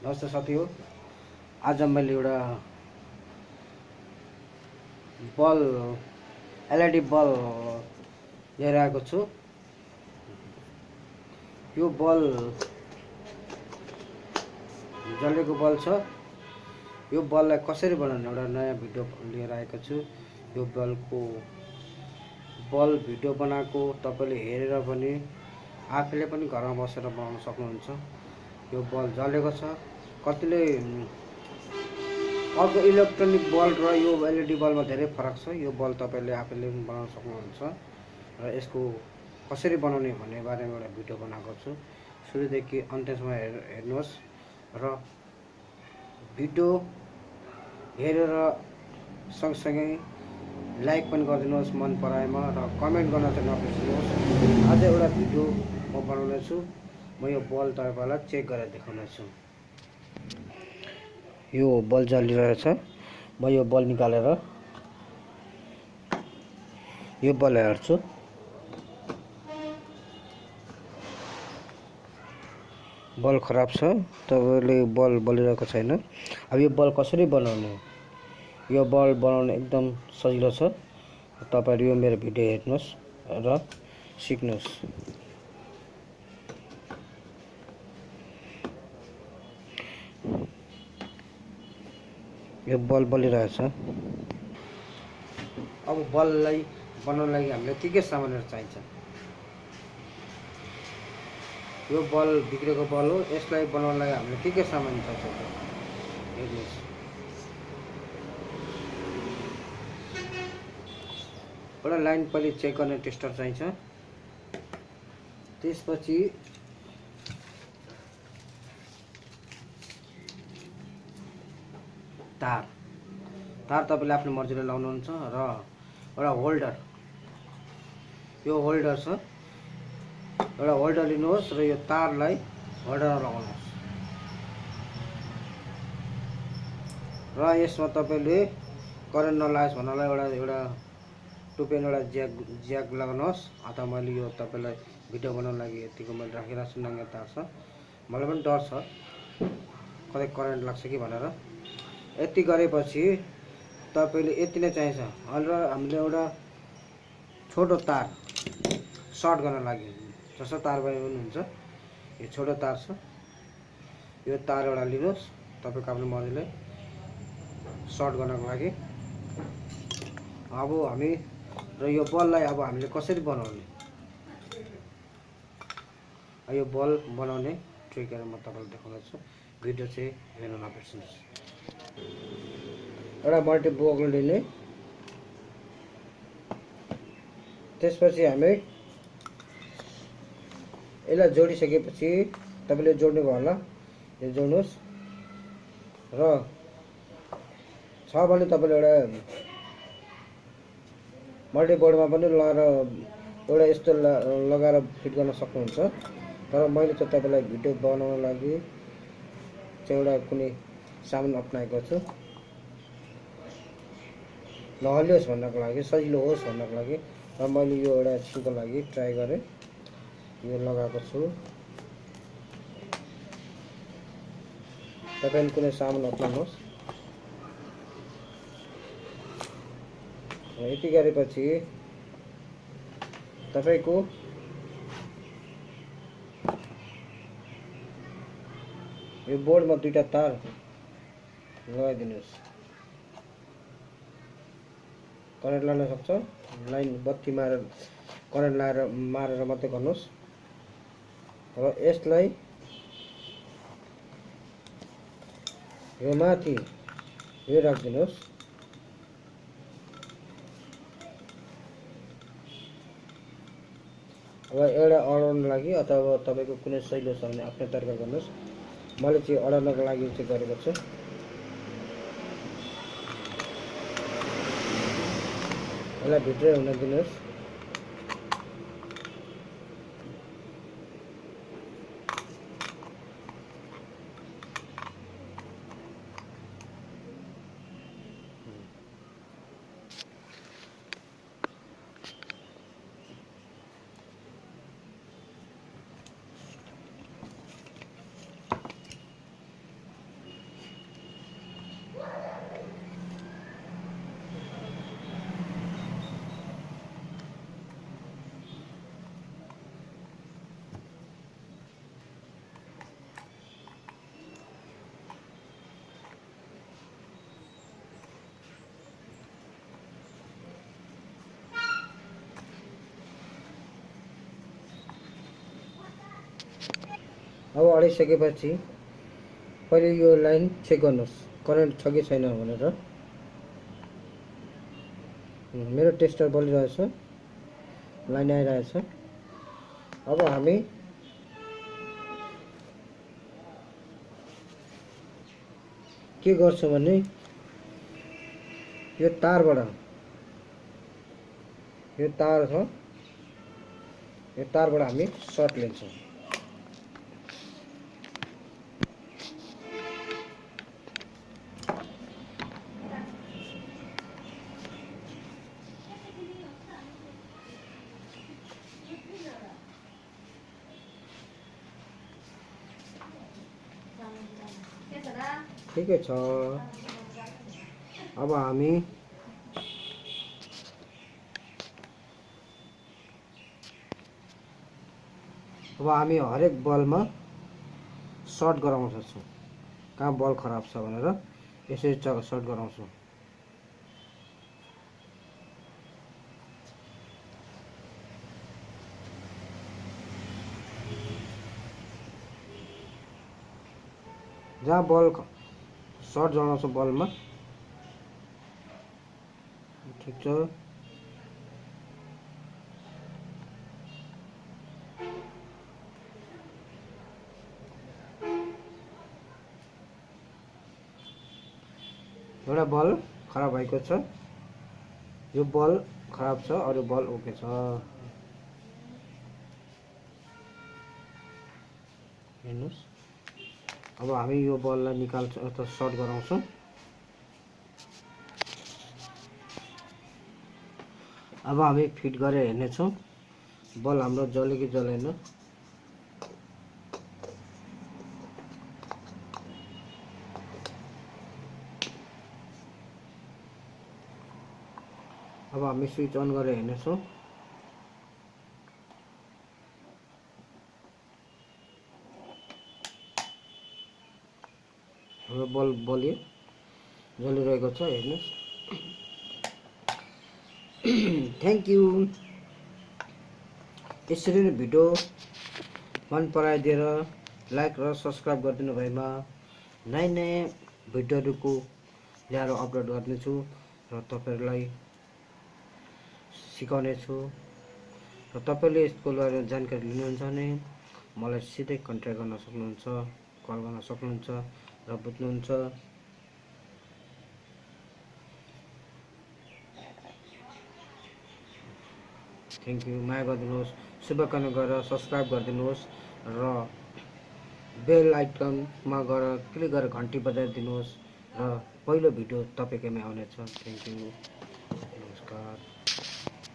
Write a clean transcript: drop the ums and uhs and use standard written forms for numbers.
नमस्ते साथीहरू, आज मैले एउटा बल एलइडी बल्ब लिएर आएको छु। यो बल जलेको बल छ। यो बललाई कसरी बनाउने एउटा नयाँ भिडियो लिएर आएको छु। यो बल भिडियो बनाएको तपाईँले हेरेर पनि आफैले पनि घरमा बसेर बनाउन सक्नुहुन्छ। यो बल जलेको छ। कतिले अर्को इलेक्ट्रोनिक बल्ब र यो एलइडी बल्बमा धेरै फरक छ। यो बल्ब तपाईँले आफैले पनि बनाउन सक्नुहुन्छ र यसको कसरी बनाउने भन्ने बारेमा एउटा भिडियो बनाएको छु। सुरुदेखि अन्त्यसम्म हेर्नुहोस् र भिडियो हेरेर सँगसँगै लाइक पनि गरिदिनुहोस् मन पराएमा र कमेन्ट गर्न चाहिँ नबिर्सिनुहोस्। आज एउटा भिडियो म बनाउने छु। म यो बल तपाईँलाई चेक गरेर देखाउने छु। यो बल जलिरहेछ। म यो बल निकालेर यो बल हेर्छु। बल खराब छ, तपाईँले बल बलिरहेको छैन। अब यो बल कसरी बनाउने? यो बल बनाउने एकदम सजिलो छ। तपाईहरु यो मेरो भिडियो हेर्नुहोस् र सिक्नुहोस्। यो बल बलिरहेछ। अब बललाई बनाउन लागि हामीलाई के सामानहरु चाहिन्छ? यो बल बिग्रेको बल हो। यसलाई बनाउन लागि हामीले के सामान चाहिन्छ हेर्नुहोस्। एउटा लाइन पहिले चेक गर्ने टेस्टर चाहिन्छ। त्यसपछि तार तपाईले आफ्नो मर्जीले लाउनुहुन्छ र एउटा होल्डर, यो होल्डर छ। एउटा होल्डर लिनुहोस् र यो तारलाई होल्डरमा लगाउनुहोस् र यसमा तपाईले करेन्ट नलागोस् भन्नलाई एउटा टुपेन एउटा ज्याक लगाउनुहोस्। अथवा मैले यो तपाईलाई भिडियो बनाउन लागि यतिको मैले राखिरहेको छु। नयाँ तार छ। मलाई पनि डर छ कतै करेन्ट लाग्छ कि भनेर। यति गरेपछि तपाईले यति नै चाहिन्छ। र हामीले एउटा छोटो तार सर्ट गर्न लागि जस्तो तार भए पनि हुन्छ। यो छोटो तार छ। यो तार एउटा लिनुहोस् तपाईको आफ्नो मर्जीले सर्ट गर्नको लागि। अब हामी र यो बललाई अब हामीले कसरी बनाउने? यो बल बनाउने ट्रिकहरु म तपाईलाई देखाउँछु। भिडियो चाहिँ हेर्न नबिर्सनुहोस्। एउटा मल्टी बोक्लो लिने। त्यसपछि हामी यसलाई जोडिसकेपछि तपाईले जोड्नु भयो होला। यो जोड्नुहोस् र छ भने तपाईले एउटा मल्टी बोर्डमा पनि लगाएर एउटा यस्तो लगाएर फिट गर्न सक्नुहुन्छ। तर मैले चाहिँ तपाईलाई भिडियो बनाउन लागि चाहिँ एउटा कुनै सामान अपनाएको छु। नहलियोस् भन्नको लागि, सजिलो होस् भन्नको लागि र मैले यो एउटा एकछिनको लागि ट्राई गरे। यो लगाएको छु। तपाईले कुनै सामान अपनाउनुहोस्। यति गरेपछि तपाईको यो बोर्डमा दुईटा तार लगाइदिनुहोस्। करेन्ट लाग्न सक्छ। लाइन बत्ती मारेर करेन्ट मारेर मात्रै गर्नुहोस् र यसलाई यो माथि यो राखिदिनुहोस्। अब एउटा अडाउनको लागि अथवा तपाईको कुनै सजिलो छ भने आफ्नै तरिका गर्नुहोस्। मैले चाहिँ अडाउनको लागि चाहिँ गरेको छु। यसलाई भित्रै हुन दिनुहोस्। अब अडाइसकेपछि पहिले यो लाइन चेक गर्नुहोस् करेन्ट छ कि छैन भनेर। मेरो टेस्टर बलिरहेछ, लाइन आइरहेछ। अब हामी के गर्छौँ भने यो तारबाट, यो तार छ, यो तारबाट हामी सर्ट लिन्छौँ। ठिकै छ। अब हामी हरेक बलमा सर्ट गराउन सक्छौँ। कहाँ बल खराब छ भनेर यसरी सर्ट गराउँछौँ। जहाँ बल सर्ट जलाउँछ बलमा, ठिक छ। एउटा बल खराब भएको छ, यो बल खराब छ, अरू बल ओके छ। हेर्नुहोस्, अब हामी यो बललाई निकाल्छौँ अथवा सर्ट गराउँछौँ। अब हामी फिट गरेर हेर्नेछौँ बल हाम्रो जल्यो कि जलेन। अब हामी स्विच अन गरेर हेर्नेछौँ। हाम्रो बल बल्यो, जलिरहेको छ, हेर्नुहोस्। Thank you. यसरी नै भिडियो मन पराइदिएर लाइक र सब्सक्राइब गरिदिनु भएमा नयाँ नयाँ भिडियोहरूको ल्याएर अपलोड गर्नेछु र तपाईँहरूलाई सिकाउनेछु। र तपाईँले यसको बारेमा जानकारी लिनुहुन्छ भने मलाई सिधै कन्ट्याक्ट गर्न सक्नुहुन्छ, कल गर्न सक्नुहुन्छ र बुझ्नुहुन्छ। Thank you. माया गरिदिनुहोस्, शुभकामना गरेर सब्सक्राइब गरिदिनुहोस् र बेल आइकनमा गएर क्लिक गरेर घन्टी बजाइदिनुहोस् र पहिलो भिडियो तपाईँकैमा आउनेछ। थ्याङ्क यू, नमस्कार।